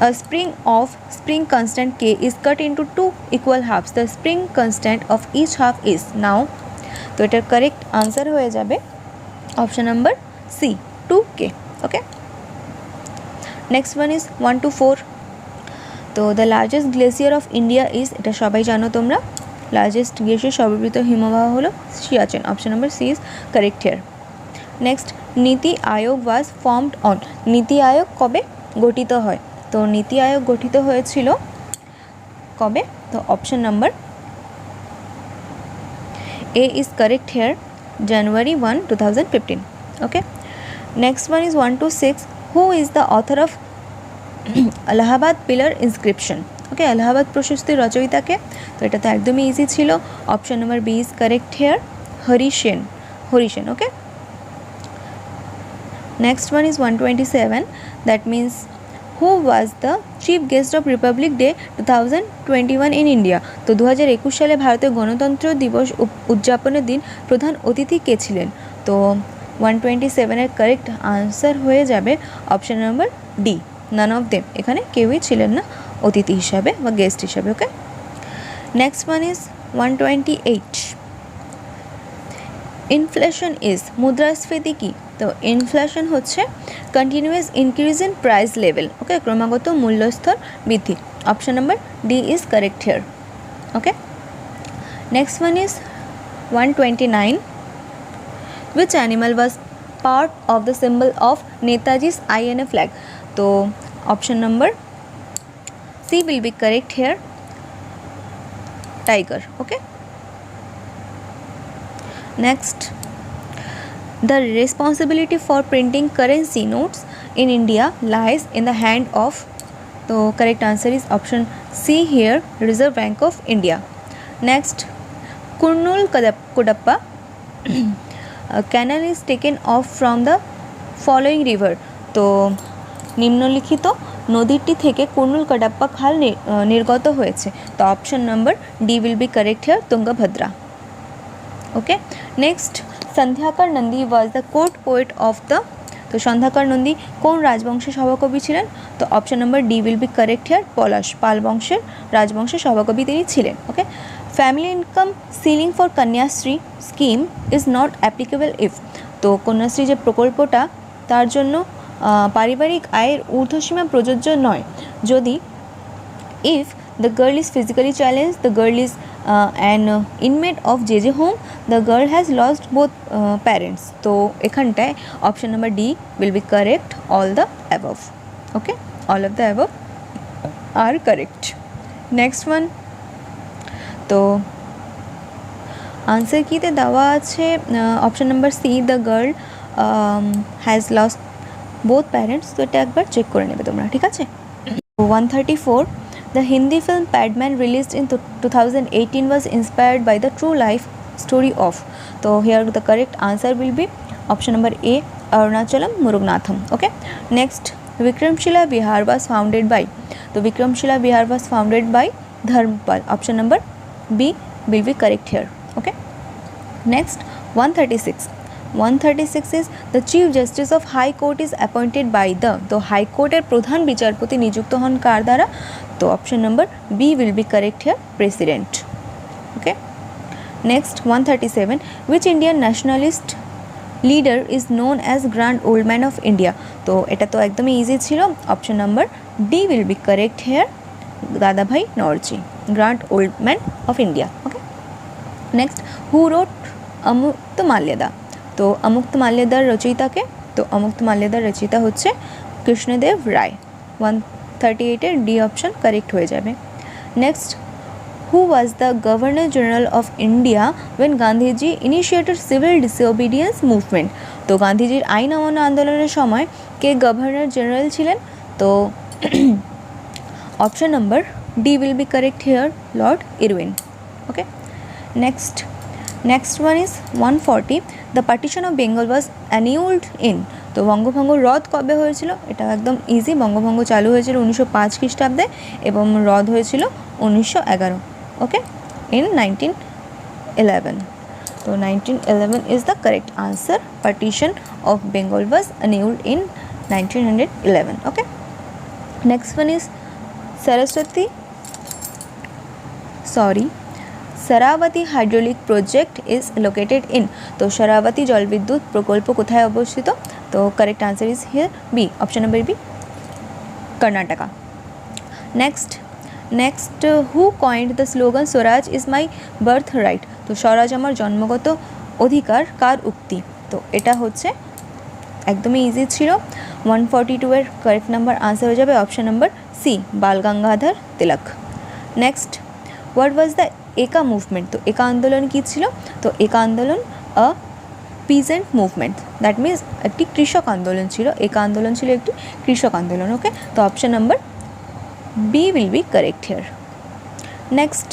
a spring constant k is cut into 2 equal halves. The spring constant of each half is now, তো এটার কারেক্ট আনসার হয়ে যাবে option number C 2k. Okay, next one is 124, তো the largest glacier of India is, এটা সবাই জানো তোমরা, largest glacier সর্ববৃহৎ হিমবাহ হলো Siachen. Option number C is correct here. Next, NITI Aayog was formed on, নীতি আয়োগ কবে গঠিত হয়? তো নীতি আয়োগ গঠিত হয়েছিল কবে? তো option number A is correct here, January 1, 2015. Okay. Next one is 1 to 6. Who is the author of Allahabad Pillar Inscription? Okay, Allahabad প্রশস্তির রচয়িতা কে? তো এটা তো একদমই ইজি ছিল। Option number B is correct here, Harisena. Harisena. Okay. Next one is 127. That means who was the chief guest of Republic Day 2021 in India? তো 2021 সালে ভারতের গণতন্ত্র দিবস উদযাপনের দিন প্রধান অতিথি কে ছিলেন? তো 127 এর কারেক্ট আনসার হয়ে যাবে option number D, none of them. এখানে কেউই ছিলেন না অতিথি হিসাবে বা গেস্ট হিসাবে। Okay. Next one is 128. Inflation is, মুদ্রাস্ফীতি কি? তো ইনফ্লেশন হচ্ছে continuous increase in price level. Okay, ক্রমাগত মূল্যস্তর বৃদ্ধি। Option number D is correct here. Okay. Next one is 129. Which animal was part of the symbol of Netaji's INA flag? তো option number C will be correct here, tiger. Okay. Next, the responsibility for printing currency notes in India lies in the hand of, the correct answer is option C here, Reserve Bank of India. Next, Kurnool Kodappa canal is taken off from the following river. তো নিম্নলিখিত নদীটি থেকে কুর্নুল কাডাপ্পা খাল নির্গত হয়েছে। তো option number D will be correct here, Tungabhadra. Okay. Next, Sandhyakar Nandi was the court poet of the, তো সন্ধ্যাকর নন্দী কোন রাজবংশের সভাকবি ছিলেন? তো option number D will be correct here, পলাশ, পাল বংশের রাজবংশের সভাকবি তিনি ছিলেন। Okay. Family income ceiling for Kanyashree scheme is not applicable if, তো কন্যাশ্রী যে প্রকল্পটা তার জন্য পারিবারিক আয়ের ঊর্ধ্বসীমা প্রযোজ্য নয় যদি if the girl is physically challenge, the girl is an inmate of JJ home, the girl has lost both parents. তো এখানটায় option number D will be correct, all the above. Okay, all of the above are correct. Next one, তো answer কিতে দেওয়া আছে option number C, the girl has lost both parents. তো এটা একবার check করে নেবে তোমরা, ঠিক আছে। 134. The Hindi film Padman released in 2018 was inspired by the true life story of, so here the correct answer will be option number A, Arunachalam Muruganathan. Okay. Next, Vikramshila Vihar was founded by, so Vikramshila Vihar was founded by Dharmpal. Option number B will be correct here. Okay. Next, 136. 136 is the Chief Justice of High Court is appointed by the, তো high কোর্টের প্রধান বিচারপতি নিযুক্ত হন কার দ্বারা? তো option number B will be correct here, president. Okay. Next 137, which Indian nationalist leader is known as Grand Old Man of India? তো এটা তো একদমই ইজি ছিল, option number D will be correct here, Dadabhai Naoroji, grand old man of India. Okay. Next, who wrote Amuktamalyada? তো অমুক্তমাল্যদার রচয়িতাকে? তো অমুক্তমাল্যদার রচয়িতা হচ্ছে Krishnadeva Raya. 138 D option correct হয়ে যাবে। Next, who was the governor general of India when Gandhiji initiated civil disobedience movement? তো গান্ধীজির আইন অমান্য আন্দোলনের সময় কে গভর্নর জেনারেল ছিলেন? তো option number D will be correct here, Lord Irwin. Okay. Next one is 140. The partition of Bengal was annulled in, তো বঙ্গভঙ্গ রদ কবে হয়েছিল? এটা একদম ইজি, বঙ্গভঙ্গ চালু হয়েছিল 1905 খ্রিস্টাব্দে এবং রদ হয়েছিল 1911। Okay, in 1911। তো 1911 is the correct answer. Partition of Bengal was annulled in 1911। Okay. Next one is Saravati Hydraulic Project is located in, তো Saravati জলবিদ্যুৎ প্রকল্প কোথায় অবস্থিত? তো correct answer is here B, option number B, Karnataka. Next next who coined the slogan Swaraj is my birth right, তো স্বরাজ আমার জন্মগত অধিকার কার উক্তি, তো এটা হচ্ছে একদমই ইজি ছিল। 142 এর কারেক্ট নাম্বার আনসার হয়ে যাবে option number C, Bal Gangadhar Tilak. Next, what was the Eka movement, তো একা আন্দোলন কী ছিল, তো একা আন্দোলন a peasant movement, that means একটি কৃষক আন্দোলন ছিল, একা আন্দোলন ছিল একটি কৃষক আন্দোলন। ওকে, তো option number B will be correct here. Next,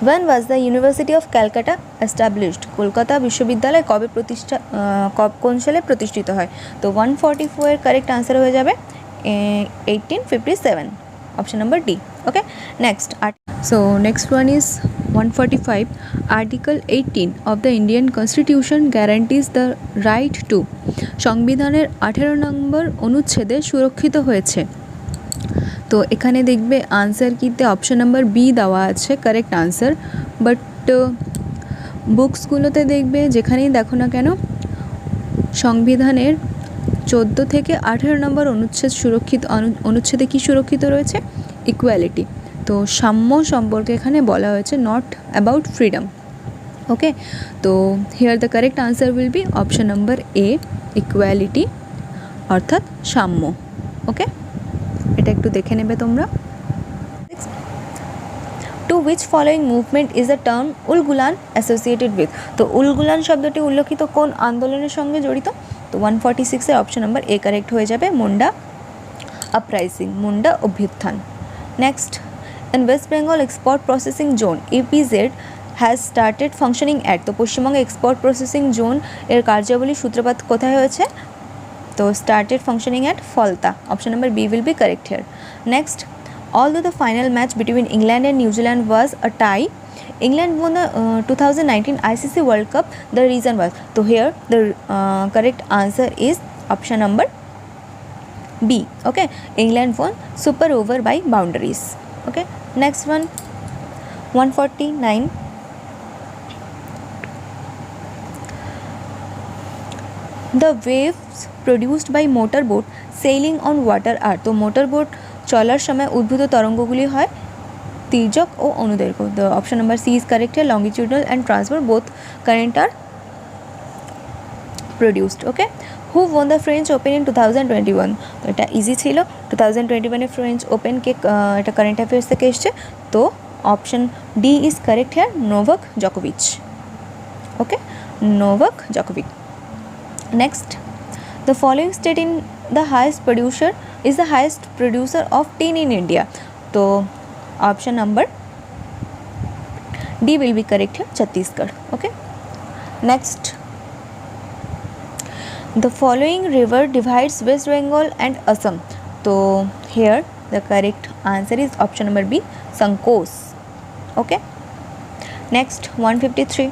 when was the University of Calcutta established, Kolkata বিশ্ববিদ্যালয় কবে প্রতিষ্ঠা কোন সালে প্রতিষ্ঠিত হয়, তো 144 এর কারেক্ট আনসার হয়ে যাবে 1857, option number D. Okay, next, so next one is 145, Article 18 of the Indian Constitution guarantees the right to, সংবিধানের 18 নম্বর অনুচ্ছেদে সুরক্ষিত হয়েছে, তো এখানে দেখবে আনসার কিতে অপশন নাম্বার বি দেওয়া আছে কারেক্ট আনসার, বাট বুকসগুলোতে দেখবে যেখানেই দেখো না কেন সংবিধানের 14 থেকে 18 নম্বর অনুচ্ছেদ সুরক্ষিত, অনুচ্ছেদে কি সুরক্ষিত রয়েছে, ইকুয়ালিটি, তো সাম্য সম্পর্কে এখানে বলা হয়েছে, নট অ্যাবাউট ফ্রিডম। ওকে, তো here the correct answer will be option number A, equality অর্থাৎ সাম্য। ওকে, এটা একটু দেখে নেবে তোমরা। To which following movement is the term Ulgulan associated with, তো উলগুলান শব্দটি উল্লেখিত কোন আন্দোলনের সঙ্গে জড়িত, তো 146 এর অপশন নাম্বার এ কারেক্ট হয়ে যাবে, মুন্ডা আপরাইজিং, মুন্ডা অভ্যুত্থান। Next, in West Bengal export processing zone EPZ has started functioning at, তো পশ্চিমবঙ্গে এক্সপোর্ট প্রসেসিং জোন এর কার্যাবলী সূত্রপাত কোথায় হয়েছে, তো started functioning at Falta, option number B will be correct here. Next, although the final match between England and New Zealand was a tie, England won the 2019 ICC World Cup, the reason was, so here the correct answer is option number B. Okay, England won super over by boundaries. Okay, next one, 149, the waves produced by motor boat sailing on water are, তো motor boat চলার সময় উদ্ভূত তরঙ্গগুলি হয় তির্যক ও অনুদৈর্ঘ্য, the option number C is correct here, longitudinal and transverse both current are produced. Okay, who won the French Open in 2021, তো এটা easy ছিল, 2021 এ French open কে এটা কারেন্ট অ্যাফেয়ার্স থেকে এসছে, তো option D is correct here, Novak জকোভিচ। Okay, Novak জকোভিচ। Next, the following state in the highest producer is the highest producer of tin in India, तो option number D will be correct here, Chhattisgarh. Okay, next, the following river divides West Bengal and Assam, तो here the correct answer is option number B, Sankos. Okay, next, 153,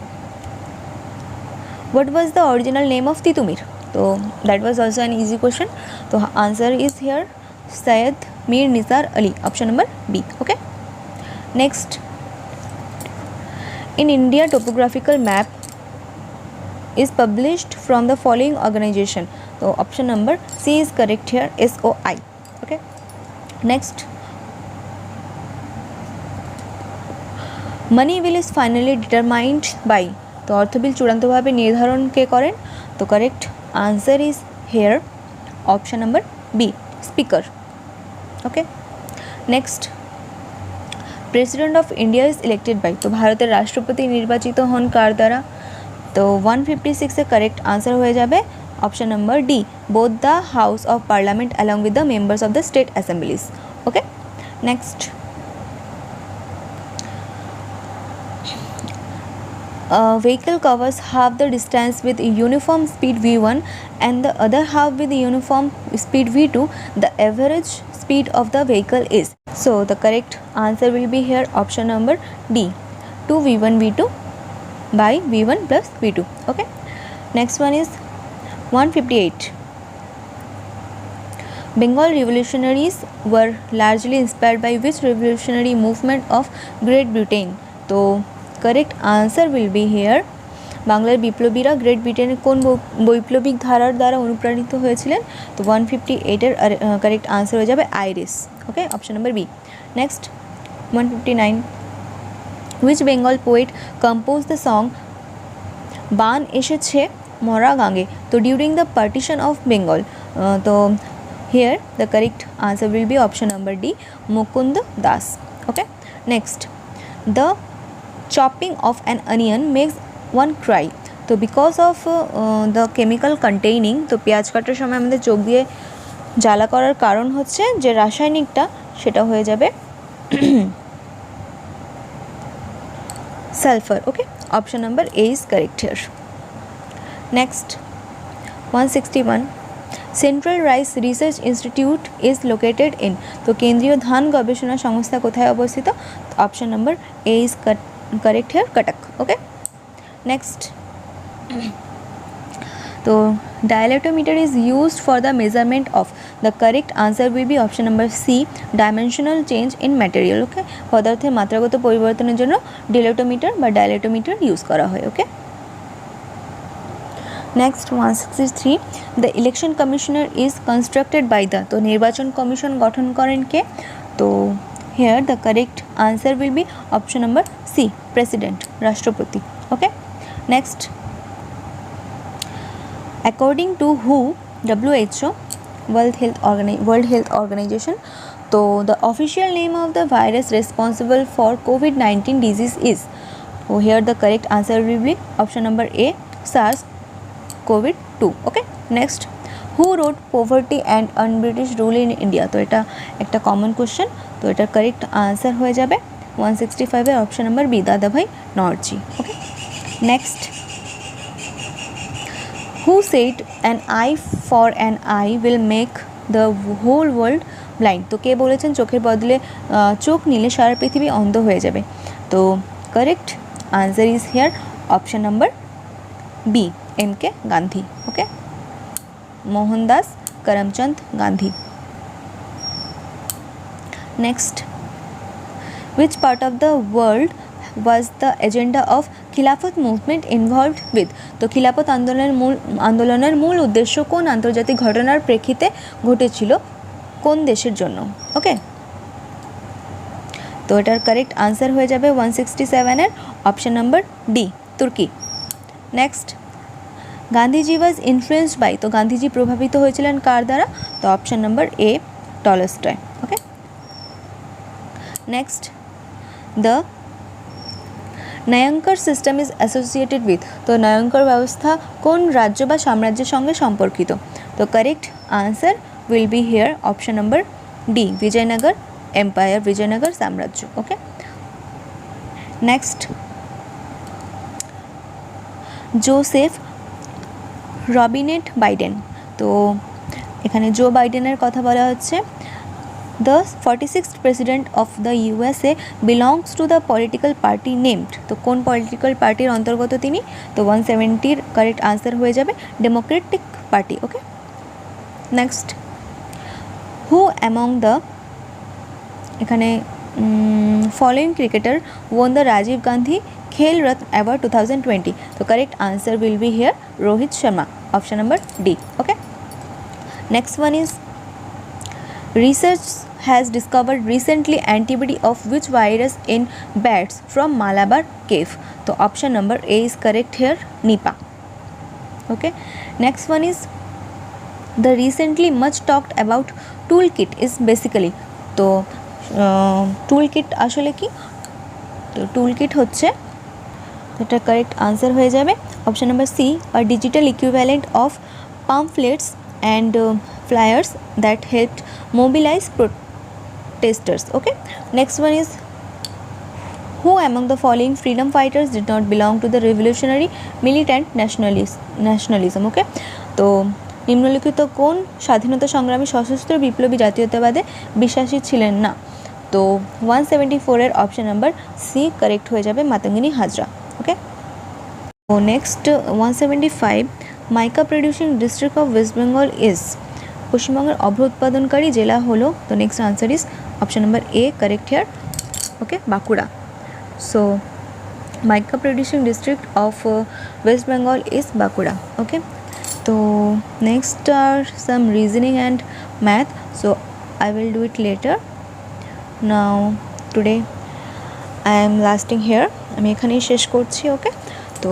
what was the original name of Titumir, so that was also an easy question, so answer is here Syed Mir Nizar Ali, option number B. Okay, next, in India topographical map is published from the following organization, so option number C is correct here, SOI. Okay, next, money will is finally determined by, তো অর্থবিল চূড়ান্তভাবে নির্ধারণ কে করেন, তো correct answer is here option number B, speaker. Okay, next, president of India is elected by, তো ভারতের রাষ্ট্রপতি নির্বাচিত হন কার দ্বারা, তো 156 এর কারেক্ট আনসার হয়ে যাবে option number D, both the house of parliament along with the members of the state Assembly's. Okay, next, a vehicle covers half the distance with uniform speed v1 and the other half with uniform speed v2, the average speed of the vehicle is, so the correct answer will be here option number D, 2v1 v2 by v1 plus v2. Okay, next one is 158, Bengal revolutionaries were largely inspired by which revolutionary movement of Great Britain, so correct answer will be here বাংলার বিপ্লবীরা great ব্রিটেনের কোন বৈপ্লবিক ধারার দ্বারা অনুপ্রাণিত হয়েছিলেন? তো 158-এর correct answer হয়ে যাবে iris. Okay, option number B. Next 159, which Bengal poet compose the song বান এসেছে মরা গাঙ্গে তো during the partition of Bengal? তো here the correct answer will be option number D, Mukunda Das. Okay, next, the chopping of an onion makes one cry তো because of the chemical containing, তো পেঁয়াজ কাটার সময় আমাদের চোখ দিয়ে জ্বালা করার কারণ হচ্ছে যে রাসায়নিকটা, সেটা হয়ে যাবে sulphur. Okay, option number A is correct here. Next 161, central rice research institute is located in তো কেন্দ্রীয় ধান গবেষণা সংস্থা কোথায় অবস্থিত? Option number A is correct here, Cuttack. Okay, next, so dialectometer is used for the measurement of the correct answer will be option number C, dimensional change in material. Okay, পদার্থের মাত্রাগত পরিবর্তনের জন্য dialectometer বা dialectometer use করা হয়। ওকে, next 163, the election commissioner is constructed by the তো নির্বাচন commission গঠন করেন কে? তো here the correct answer will be option number C, president, রাষ্ট্রপতি। okay, next, according to WHO, WHO, World Health Organization, so the official name of the virus responsible for COVID-19 disease is, so here the correct answer will be option number A, SARS-CoV-2। okay, next, who wrote poverty and un-British rule in India? তো এটা একটা common question, তো এটার correct answer হয়ে যাবে 165-এর option number B, Dadabhai Naroji. Okay, next, who said an eye for an eye will make the whole world blind তো কে বলেছেন চোখের বদলে চোখ নিলে সারা পৃথিবী অন্ধ হয়ে যাবে? তো correct answer is here option number B, M K Gandhi. Okay, Mohandas Karamchand Gandhi. Next, which part of the world was the agenda of খিলাফত মুভমেন্ট ইনভলভড উইথ তো খিলাফত আন্দোলনের মূল উদ্দেশ্য কোন আন্তর্জাতিক ঘটনার প্রেক্ষিতে ঘটেছিল, কোন দেশের জন্য? ওকে, তো এটার কারেক্ট আনসার হয়ে যাবে 167-এর অপশন নাম্বার ডি, তুর্কি। Next, Gandhiji was influenced by তো গান্ধীজি প্রভাবিত হয়েছিলেন কার দ্বারা? তো option number A, Tolstoy. Okay, next, the Nayankara system is associated with তো নয়ঙ্কর ব্যবস্থা কোন রাজ্য বা সাম্রাজ্যের সঙ্গে সম্পর্কিত? তো correct answer will be here option number D, Vijayanagara empire, Vijayanagara সাম্রাজ্য। Okay, next, Joseph Robinette Biden তো এখানে জো বাইডেনের কথা বলা হচ্ছে। The 46th president of the USA belongs to the political party named তো কোন পলিটিক্যাল পার্টির অন্তর্গত তিনি? তো 170-র কারেক্ট আনসার হয়ে যাবে democratic party. Okay, next, who among the এখানে following cricketer won the Rajiv Gandhi Khel Ratna award 2020 তো correct answer will be here Rohit Sharma, option number D. Okay, next one is research has discovered recently antibody of which virus in bats from Malabar cave so option number A is correct here, Nipah. Okay, next one is the recently much talked about toolkit is basically তো toolkit আসলে কি? তো toolkit হচ্ছে এটা correct answer হয়ে যাবে option number C, a digital equivalent of pamphlets and flyers that helped mobilize protesters. Okay, next one is who among the following freedom fighters did not belong to the revolutionary militant nationalism? Okay, তো নিম্নলিখিত কোন স্বাধীনতা সংগ্রামী সশস্ত্র বিপ্লবী জাতীয়তাবাদে বিশ্বাসী ছিলেন না? তো 174-এর অপশন নাম্বার সি কারেক্ট হয়ে যাবে মাতঙ্গিনী হাজরা। ওকে, তো next 175, mica producing district of West Bengal is পশ্চিমবঙ্গের অভ্র উৎপাদনকারী জেলা হলো তো next answer is option number A correct here. Okay, Bankura. So mica producing district of West Bengal is Bankura. Okay, so next are some reasoning and math, so I will do it later. Now today I am lasting here, আমি এখানেই শেষ করছি। ওকে, তো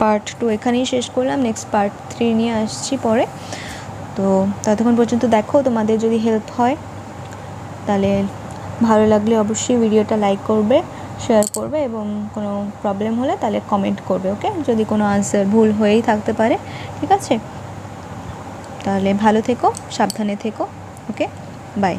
part 2 এখানেই শেষ করলাম, next part 3 নিয়ে আসছি পরে। তো ততক্ষণ পর্যন্ত দেখো, তোমাদের যদি হেল্প হয় তাহলে ভালো লাগলে অবশ্যই ভিডিওটা লাইক করবে, শেয়ার করবে, এবং কোনো প্রবলেম হলে তাহলে কমেন্ট করবে। ওকে, যদি কোনো আনসার ভুল হয়েই থাকতে পারে, ঠিক আছে? তাহলে ভালো থেকো, সাবধানে থেকো। ওকে, বাই।